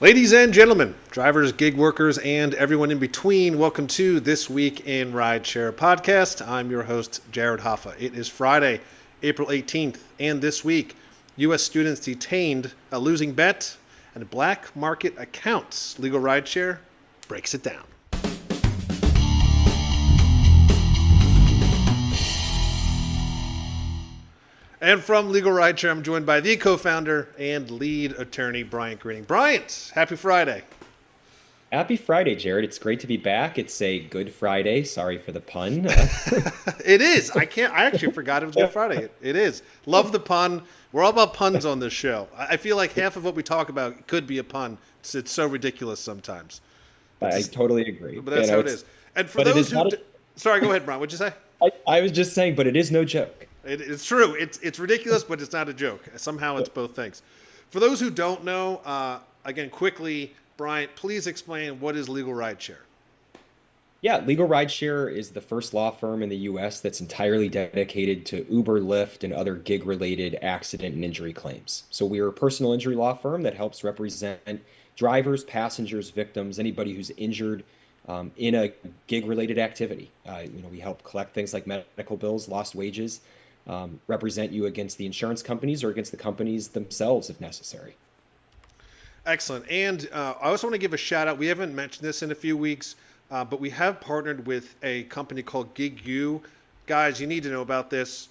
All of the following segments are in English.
Ladies and gentlemen, drivers, gig workers, and everyone in between, welcome to This Week in Rideshare podcast. I'm your host, Jared Hoffa. It is Friday, April 18th, and this week, U.S. students detained, a losing bet, and black market accounts. Legal Rideshare breaks it down. And from Legal Rideshare, I'm joined by the co-founder and lead attorney, Bryant Greening. Bryant, happy Friday. Happy Friday, Jared. It's great to be back. It's a Good Friday. Sorry for the pun. It is. I actually forgot it was Good Friday. It is. Love the pun. We're all about puns on this show. I feel like half of what we talk about could be a pun. It's so ridiculous sometimes. I totally agree. But that's how it is. And for those who... Sorry, go ahead, Bryant. What'd you say? I was just saying, but it is no joke. It's true. It's ridiculous, but it's not a joke. Somehow it's both things. For those who don't know, again, quickly, Bryant, please explain what is Legal Rideshare. Yeah, Legal Rideshare is the first law firm in the U.S. that's entirely dedicated to Uber, Lyft, and other gig-related accident and injury claims. So we are a personal injury law firm that helps represent drivers, passengers, victims, anybody who's injured in a gig-related activity. We help collect things like medical bills, lost wages, represent you against the insurance companies or against the companies themselves if necessary. Excellent. And I also want to give a shout out. We haven't mentioned this in a few weeks, but we have partnered with a company called GigU. Guys, you need to know about this.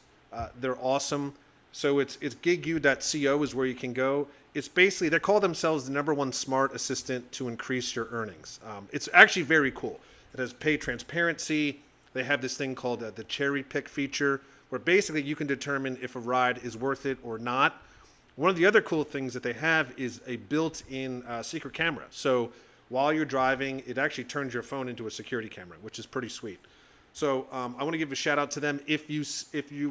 They're awesome. So it's gigu.co is where you can go. It's basically, they call themselves the #1 smart assistant to increase your earnings. It's actually very cool. It has pay transparency. They have this thing called the cherry pick feature, where basically you can determine if a ride is worth it or not. One of the other cool things that they have is a built-in secret camera. So while you're driving, it actually turns your phone into a security camera, which is pretty sweet. So I want to give a shout out to them. If you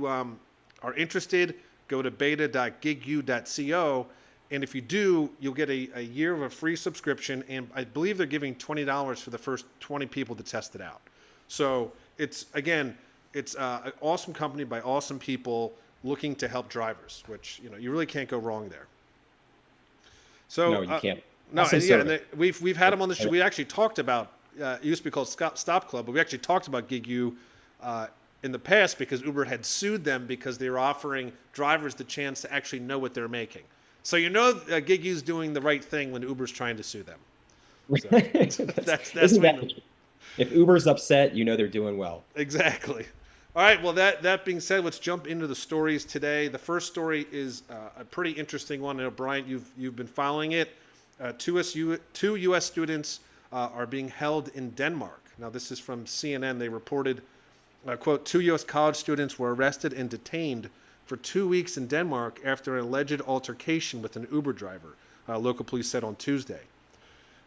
are interested, go to beta.gigu.co. And if you do, you'll get a year of a free subscription. And I believe they're giving $20 for the first 20 people to test it out. So it's an awesome company by awesome people looking to help drivers, which you really can't go wrong there. So no, you can't. No, and we've had them on the show. We actually talked about it used to be called Stop Club, but we actually talked about GigU in the past because Uber had sued them because they were offering drivers the chance to actually know what they're making. So GigU's doing the right thing when Uber's trying to sue them. So that's if Uber's upset, they're doing well. Exactly. All right. Well, that being said, let's jump into the stories today. The first story is a pretty interesting one. I know, Bryant, you've been following it. Two U.S. students are being held in Denmark. Now, this is from CNN. They reported, quote, 2 U.S. college students were arrested and detained for 2 weeks in Denmark after an alleged altercation with an Uber driver, local police said on Tuesday.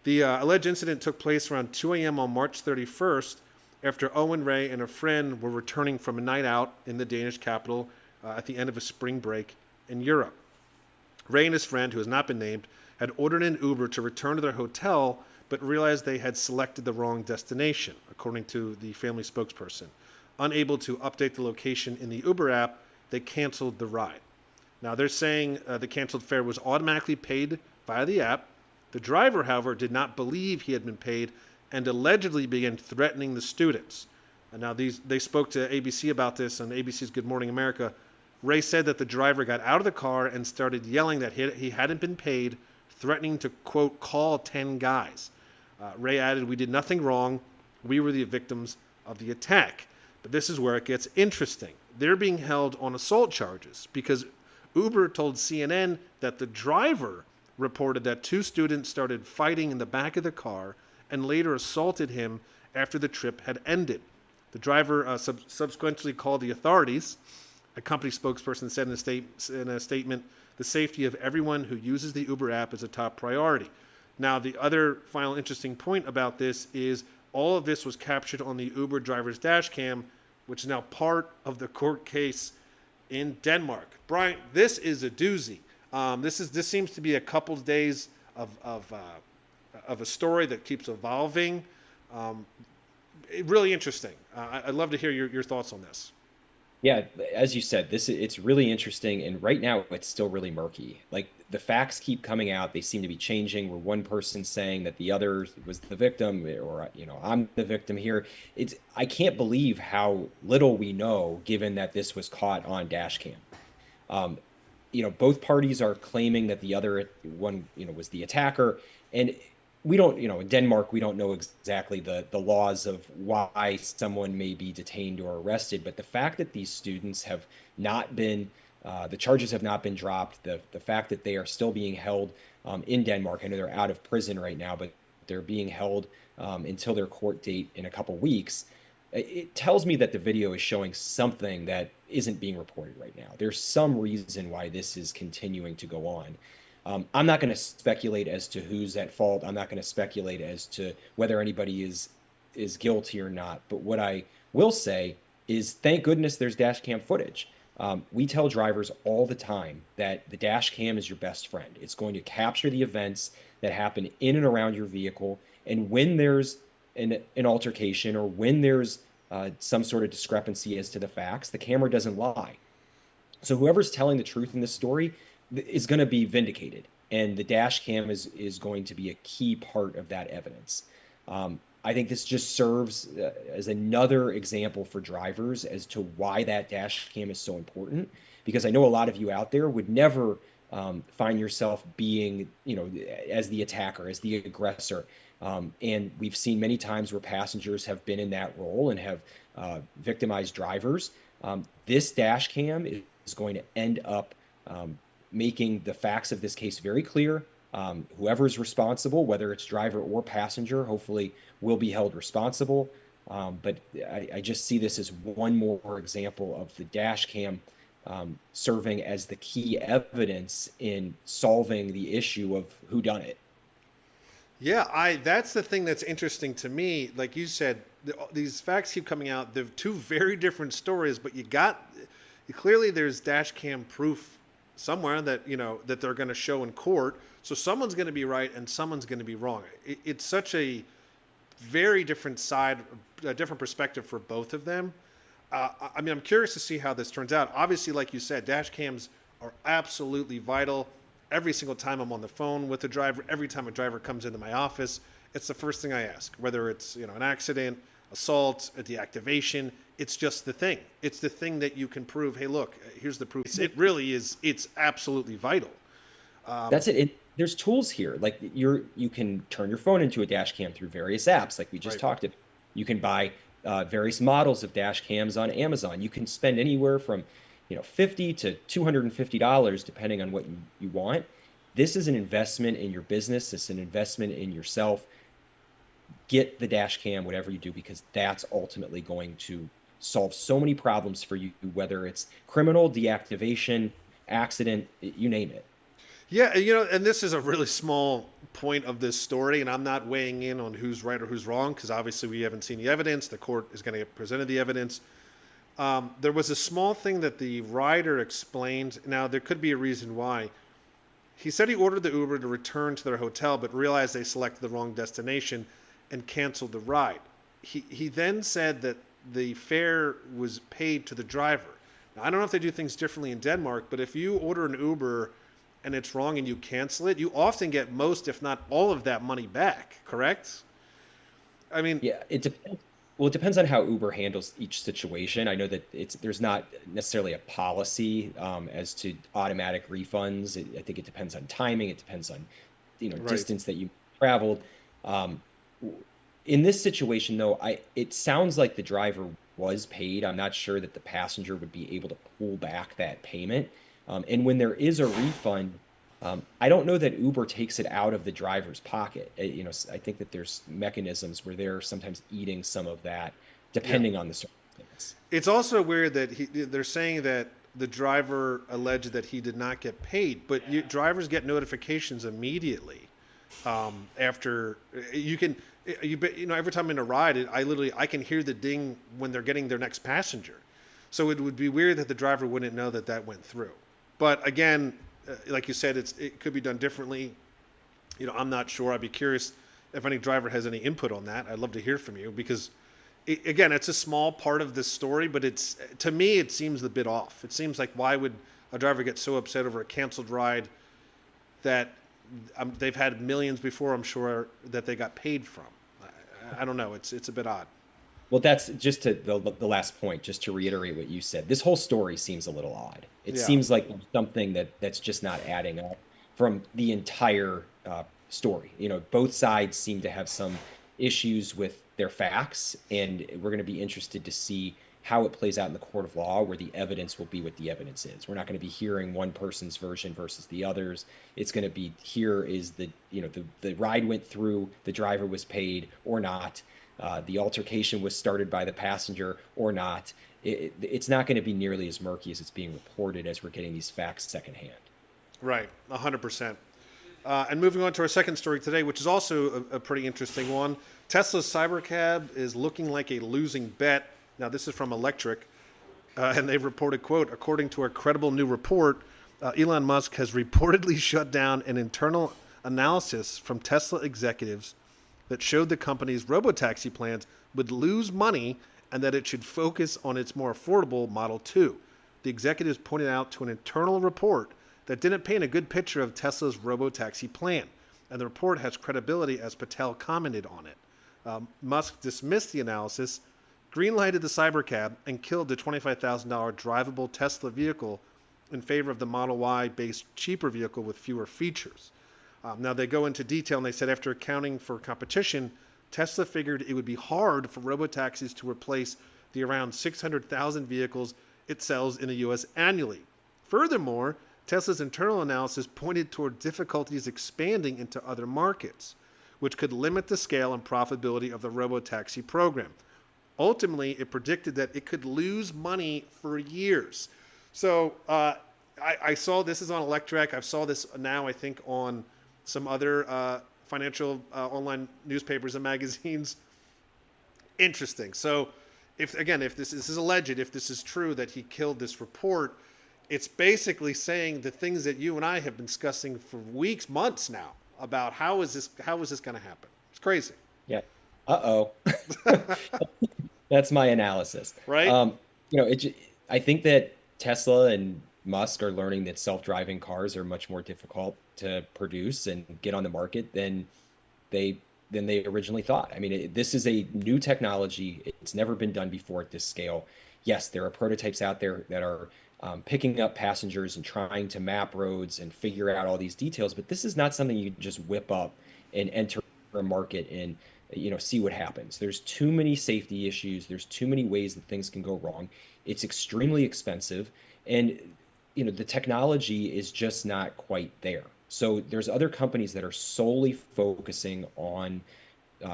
The alleged incident took place around 2 a.m. on March 31st after Owen Ray and a friend were returning from a night out in the Danish capital at the end of a spring break in Europe. Ray and his friend, who has not been named, had ordered an Uber to return to their hotel, but realized they had selected the wrong destination, according to the family spokesperson. Unable to update the location in the Uber app, they canceled the ride. Now, they're saying the canceled fare was automatically paid via the app. The driver, however, did not believe he had been paid and allegedly began threatening the students. And now they spoke to ABC about this on ABC's Good Morning America. Ray said that the driver got out of the car and started yelling that he hadn't been paid, threatening to, quote, call 10 guys. Ray added, "We did nothing wrong. We were the victims of the attack." But this is where it gets interesting. They're being held on assault charges because Uber told CNN that the driver reported that 2 students started fighting in the back of the car and later assaulted him after the trip had ended. The driver subsequently called the authorities. A company spokesperson said in a statement, "The safety of everyone who uses the Uber app is a top priority." Now, the other final interesting point about this is all of this was captured on the Uber driver's dash cam, which is now part of the court case in Denmark. Bryant, this is a doozy. This seems to be a couple of days of a story that keeps evolving. Really interesting. I'd love to hear your thoughts on this. Yeah, as you said, it's really interesting, and right now it's still really murky. Like the facts keep coming out, they seem to be changing. Where one person's saying that the other was the victim, or I'm the victim here. I can't believe how little we know, given that this was caught on dash cam. Um, both parties are claiming that the other one, was the attacker. And we don't, in Denmark, we don't know exactly the laws of why someone may be detained or arrested. But the fact that these students have not been, the charges have not been dropped, the fact that they are still being held in Denmark, I know they're out of prison right now, but they're being held until their court date in a couple weeks. It tells me that the video is showing something that isn't being reported right now. There's some reason why this is continuing to go on. I'm not going to speculate as to who's at fault. I'm not going to speculate as to whether anybody is guilty or not. But what I will say is, thank goodness there's dash cam footage. We tell drivers all the time that the dash cam is your best friend. It's going to capture the events that happen in and around your vehicle. And when there's an altercation, or when there's some sort of discrepancy as to the facts, the camera doesn't lie. So whoever's telling the truth in this story is going to be vindicated, and the dash cam is going to be a key part of that evidence. I think this just serves as another example for drivers as to why that dash cam is so important, because I know a lot of you out there would never find yourself being, as the attacker, as the aggressor. And we've seen many times where passengers have been in that role and have victimized drivers. This dash cam is going to end up making the facts of this case very clear. Whoever is responsible, whether it's driver or passenger, hopefully will be held responsible. But I just see this as one more example of the dash cam serving as the key evidence in solving the issue of who done it. Yeah, that's the thing that's interesting to me. Like you said, these facts keep coming out. They're two very different stories, but clearly there's dash cam proof somewhere that that they're going to show in court. So someone's going to be right and someone's going to be wrong. It's such a very different side, a different perspective for both of them. I mean, I'm curious to see how this turns out. Obviously, like you said, dash cams are absolutely vital. Every single time I'm on the phone with a driver, every time a driver comes into my office, it's the first thing I ask. Whether it's an accident, assault, a deactivation, it's just the thing. It's the thing that you can prove. Hey, look, here's the proof. It really is. It's absolutely vital. That's it. There's tools here. Like you can turn your phone into a dash cam through various apps, like we just Right. talked about. You can buy various models of dash cams on Amazon. You can spend anywhere from, $50 to $250 depending on what you want. This is an investment in your business. It's an investment in yourself. Get the dash cam, whatever you do, because that's ultimately going to solve so many problems for you, whether it's criminal, deactivation, accident, you name it. Yeah, and this is a really small point of this story, and I'm not weighing in on who's right or who's wrong because obviously we haven't seen the evidence. The court is going to get presented the evidence. There was a small thing that the rider explained. Now, there could be a reason why. He said he ordered the Uber to return to their hotel, but realized they selected the wrong destination and canceled the ride. He then said that the fare was paid to the driver. Now, I don't know if they do things differently in Denmark, but if you order an Uber and it's wrong and you cancel it, you often get most, if not all of that money back, correct? I mean, Yeah, it depends. Well, it depends on how Uber handles each situation. I know that there's not necessarily a policy as to automatic refunds. I think it depends on timing. It depends on, right. distance that you traveled. Um, in this situation, though, it sounds like the driver was paid. I'm not sure that the passenger would be able to pull back that payment. And when there is a refund, I don't know that Uber takes it out of the driver's pocket. I think that there's mechanisms where they're sometimes eating some of that, Yeah. depending on the circumstance. It's also weird that they're saying that the driver alleged that he did not get paid, but drivers get notifications immediately after you can every time I'm in a ride, I can hear the ding when they're getting their next passenger. So it would be weird that the driver wouldn't know that went through. But again, like you said, it could be done differently. I'm not sure. I'd be curious if any driver has any input on that. I'd love to hear from you because again, it's a small part of the story, but it's, to me, it seems a bit off. It seems like, why would a driver get so upset over a canceled ride that they've had millions before, I'm sure, that they got paid from? I don't know. It's a bit odd. Well, that's just to the last point, just to reiterate what you said. This whole story seems a little odd. It Yeah. seems like something that's just not adding up from the entire story. Both sides seem to have some issues with their facts, and we're going to be interested to see how it plays out in the court of law, where the evidence will be what the evidence is. We're not going to be hearing one person's version versus the others. It's going to be, here is the ride went through, the driver was paid or not. The altercation was started by the passenger or not. It's not going to be nearly as murky as it's being reported, as we're getting these facts secondhand. Right, 100%. And moving on to our second story today, which is also a pretty interesting one. Tesla's Cybercab is looking like a losing bet. Now, this is from Electric, and they've reported, quote, according to a credible new report, Elon Musk has reportedly shut down an internal analysis from Tesla executives that showed the company's robotaxi plans would lose money and that it should focus on its more affordable Model 2. The executives pointed out to an internal report that didn't paint a good picture of Tesla's robotaxi plan, and the report has credibility, as Patel commented on it. Musk dismissed the analysis, greenlighted the Cybercab, and killed the $25,000 drivable Tesla vehicle in favor of the Model Y-based cheaper vehicle with fewer features. Now, they go into detail, and they said after accounting for competition, Tesla figured it would be hard for robotaxis to replace the around 600,000 vehicles it sells in the U.S. annually. Furthermore, Tesla's internal analysis pointed toward difficulties expanding into other markets, which could limit the scale and profitability of the robotaxi program. Ultimately, it predicted that it could lose money for years. So I saw this is on Electric. I saw this now, I think, on some other financial online newspapers and magazines. Interesting. So, if this is alleged, if this is true that he killed this report, it's basically saying the things that you and I have been discussing for weeks, months now, about how is this going to happen. It's crazy. Yeah. Uh-oh. That's my analysis. Right? I think that Tesla and Musk are learning that self-driving cars are much more difficult to produce and get on the market than they originally thought. I mean, this is a new technology. It's never been done before at this scale. Yes, there are prototypes out there that are picking up passengers and trying to map roads and figure out all these details, but this is not something you can just whip up and enter a market and see what happens. There's too many safety issues. There's too many ways that things can go wrong. It's extremely expensive, and the technology is just not quite there. So there's other companies that are solely focusing on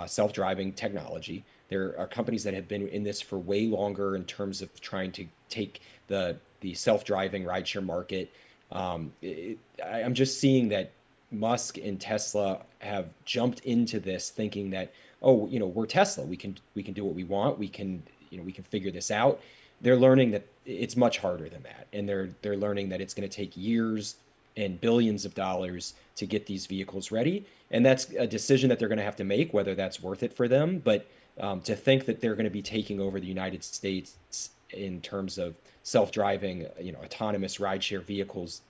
self-driving technology. There are companies that have been in this for way longer in terms of trying to take the self-driving rideshare market. I'm just seeing that Musk and Tesla have jumped into this thinking that, we're Tesla. We can do what we want. We can figure this out. They're learning that it's much harder than that, and they're learning that it's going to take years and billions of dollars to get these vehicles ready, and that's a decision that they're going to have to make, whether that's worth it for them. But to think that they're going to be taking over the United States in terms of self-driving, autonomous rideshare vehicles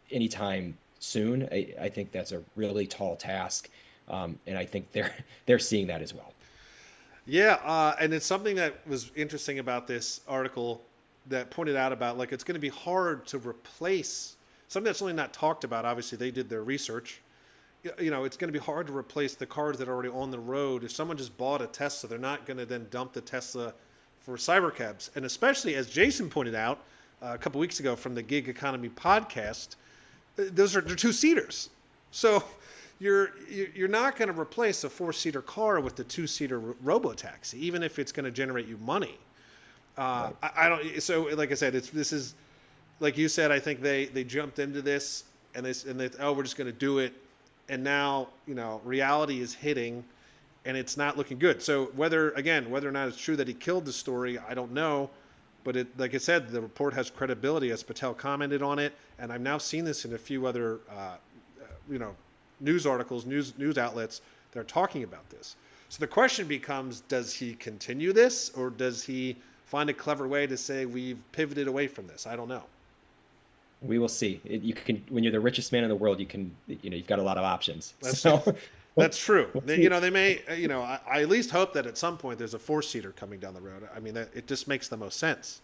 anytime soon, I think that's a really tall task, and I think they're seeing that as well. Yeah, and it's something that was interesting about this article that pointed out about, like, it's going to be hard to replace something that's really not talked about. Obviously, they did their research. It's going to be hard to replace the cars that are already on the road. If someone just bought a Tesla, they're not going to then dump the Tesla for cybercabs. And especially, as Jason pointed out a couple weeks ago from the Gig Economy podcast, they're two-seaters. So you're not going to replace a four-seater car with the two-seater robotaxi, even if it's going to generate you money. Right. I don't. So, like I said, this is like you said. I think they jumped into this and they we're just going to do it, and now reality is hitting, and it's not looking good. So whether or not it's true that he killed the story, I don't know. But like I said, the report has credibility, as Patel commented on it, and I've now seen this in a few other news articles, news outlets that are talking about this. So the question becomes, does he continue this, or does he find a clever way to say we've pivoted away from this? I don't know. We will see. You can, when you're the richest man in the world, you've got a lot of options. That's So that's true. we'll They, see. they may, I at least hope that at some point there's a four-seater coming down the road. I mean, it just makes the most sense.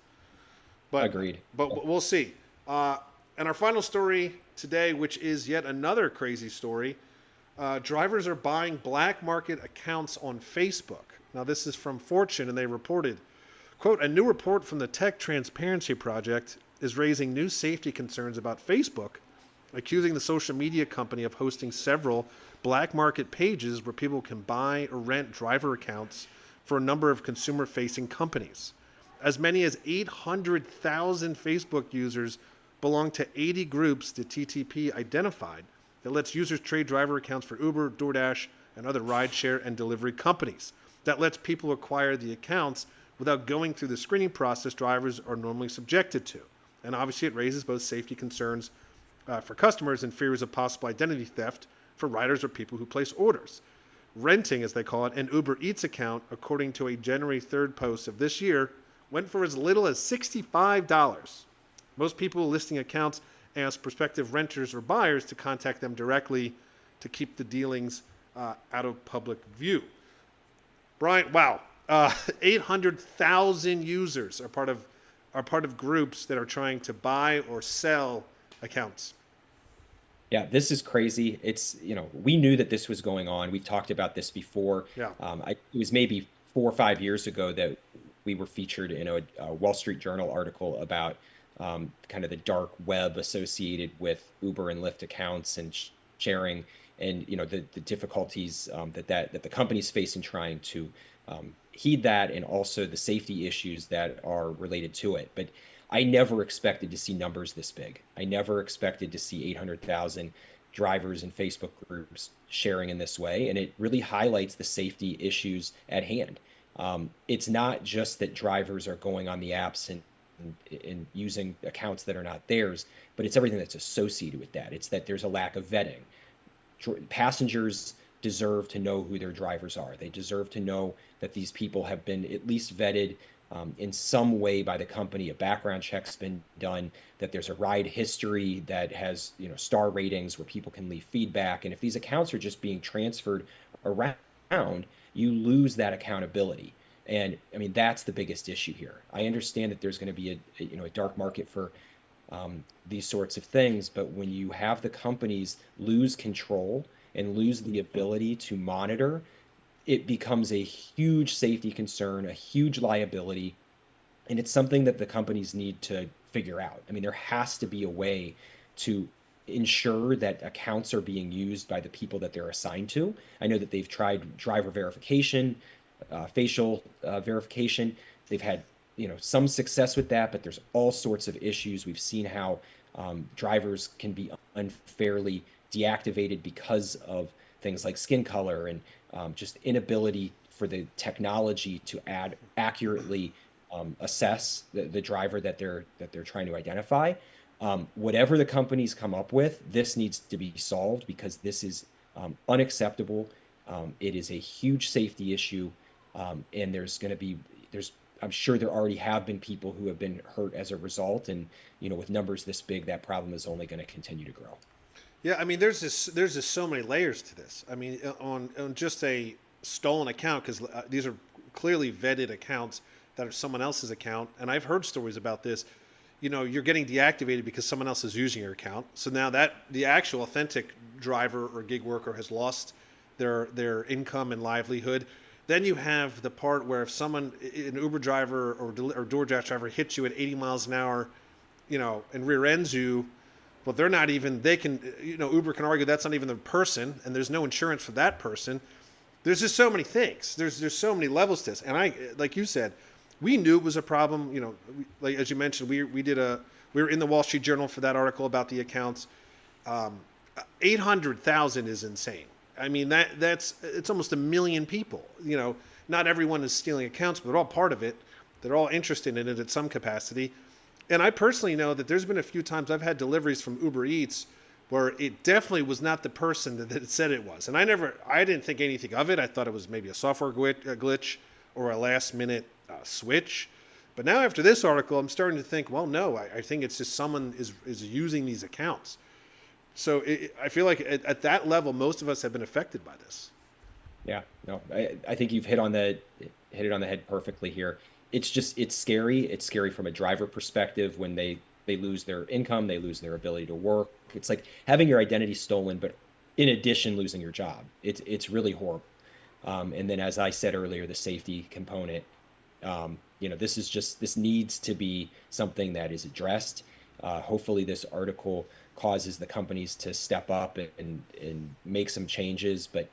But Agreed. but we'll see. And our final story today, which is yet another crazy story, drivers are buying black market accounts on Facebook. Now, this is from Fortune, and they reported, quote, a new report from the Tech Transparency Project is raising new safety concerns about Facebook, accusing the social media company of hosting several black market pages where people can buy or rent driver accounts for a number of consumer-facing companies. As many as 800,000 Facebook users belong to 80 groups the TTP identified that lets users trade driver accounts for Uber, DoorDash, and other rideshare and delivery companies. That lets people acquire the accounts without going through the screening process drivers are normally subjected to. And obviously it raises both safety concerns for customers and fears of possible identity theft for riders or people who place orders. Renting, as they call it, an Uber Eats account, according to a January 3rd post of this year, went for as little as $65. Most people listing accounts ask prospective renters or buyers to contact them directly to keep the dealings out of public view. Brian, wow, 800,000 users are part of groups that are trying to buy or sell accounts. Yeah, this is crazy. We knew that this was going on. We've talked about this before. Yeah. It was maybe 4 or 5 years ago that we were featured in a Wall Street Journal article about kind of the dark web associated with Uber and Lyft accounts and sharing, and the difficulties that the companies face in trying to heed that, and also the safety issues that are related to it. But I never expected to see numbers this big. I never expected to see 800,000 drivers and Facebook groups sharing in this way, and it really highlights the safety issues at hand. It's not just that drivers are going on the apps and using accounts that are not theirs, but it's everything that's associated with that. It's that there's a lack of vetting. Passengers deserve to know who their drivers are. They deserve to know that these people have been at least vetted in some way by the company. A background check's been done, that there's a ride history that has star ratings where people can leave feedback. And if these accounts are just being transferred around, you lose that accountability. And I mean, that's the biggest issue here. I understand that there's going to be a dark market for these sorts of things, but when you have the companies lose control and lose the ability to monitor, it becomes a huge safety concern, a huge liability, and it's something that the companies need to figure out. I mean, there has to be a way to ensure that accounts are being used by the people that they're assigned to. I know that they've tried driver verification, facial verification. They've had some success with that, but there's all sorts of issues. We've seen how drivers can be unfairly deactivated because of things like skin color and just inability for the technology to accurately assess the driver that they're trying to identify. Whatever the companies come up with, this needs to be solved, because this is unacceptable. It is a huge safety issue, and I'm sure there already have been people who have been hurt as a result, and with numbers this big, that problem is only going to continue to grow. Yeah, I mean, there's just so many layers to this. I mean, on just a stolen account, because these are clearly vetted accounts that are someone else's account, and I've heard stories about this. You're getting deactivated because someone else is using your account. So now that the actual authentic driver or gig worker has lost their income and livelihood. Then you have the part where if someone, an Uber driver or DoorDash driver, hits you at 80 miles an hour, and rear ends you, well, they're not even, they can, Uber can argue that's not even the person, and there's no insurance for that person. There's just so many things. There's so many levels to this. And like you said, we knew it was a problem. Like as you mentioned, we were in the Wall Street Journal for that article about the accounts. 800,000 is insane. I mean, it's almost 1 million people. Not everyone is stealing accounts, but they're all part of it. They're all interested in it at some capacity. And I personally know that there's been a few times I've had deliveries from Uber Eats where it definitely was not the person that it said it was. And I didn't think anything of it. I thought it was maybe a software glitch or a last minute switch. But now after this article, I'm starting to think, well, no, I think it's just someone is using these accounts. So I feel like at that level, most of us have been affected by this. Yeah, no, I think you've hit it on the head perfectly here. It's scary. It's scary from a driver perspective when they lose their income, they lose their ability to work. It's like having your identity stolen, but in addition, losing your job. It's really horrible. And then, as I said earlier, the safety component. This needs to be something that is addressed. Hopefully, this article causes the companies to step up and make some changes. But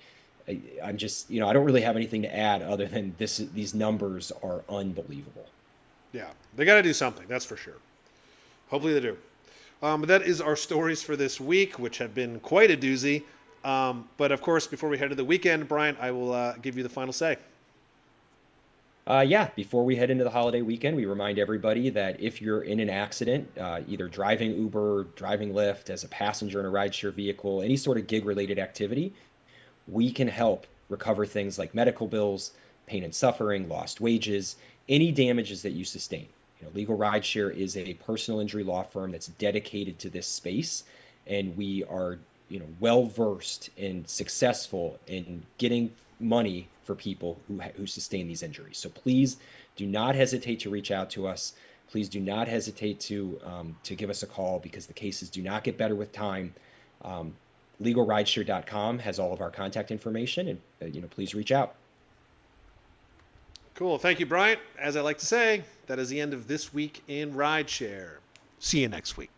I'm just, I don't really have anything to add other than these numbers are unbelievable. Yeah, they got to do something. That's for sure. Hopefully they do. But that is our stories for this week, which have been quite a doozy. But of course, before we head to the weekend, Brian, I will give you the final say. Before we head into the holiday weekend, we remind everybody that if you're in an accident, either driving Uber, driving Lyft as a passenger in a rideshare vehicle, any sort of gig-related activity, we can help recover things like medical bills, pain and suffering, lost wages, any damages that you sustain. Legal Rideshare is a personal injury law firm that's dedicated to this space, and we are, well versed and successful in getting money for people who sustain these injuries. So please do not hesitate to reach out to us. Please do not hesitate to give us a call, because the cases do not get better with time. LegalRideshare.com has all of our contact information, and please reach out. Cool. Thank you, Brian. As I like to say, that is the end of this week in Rideshare. See you next week.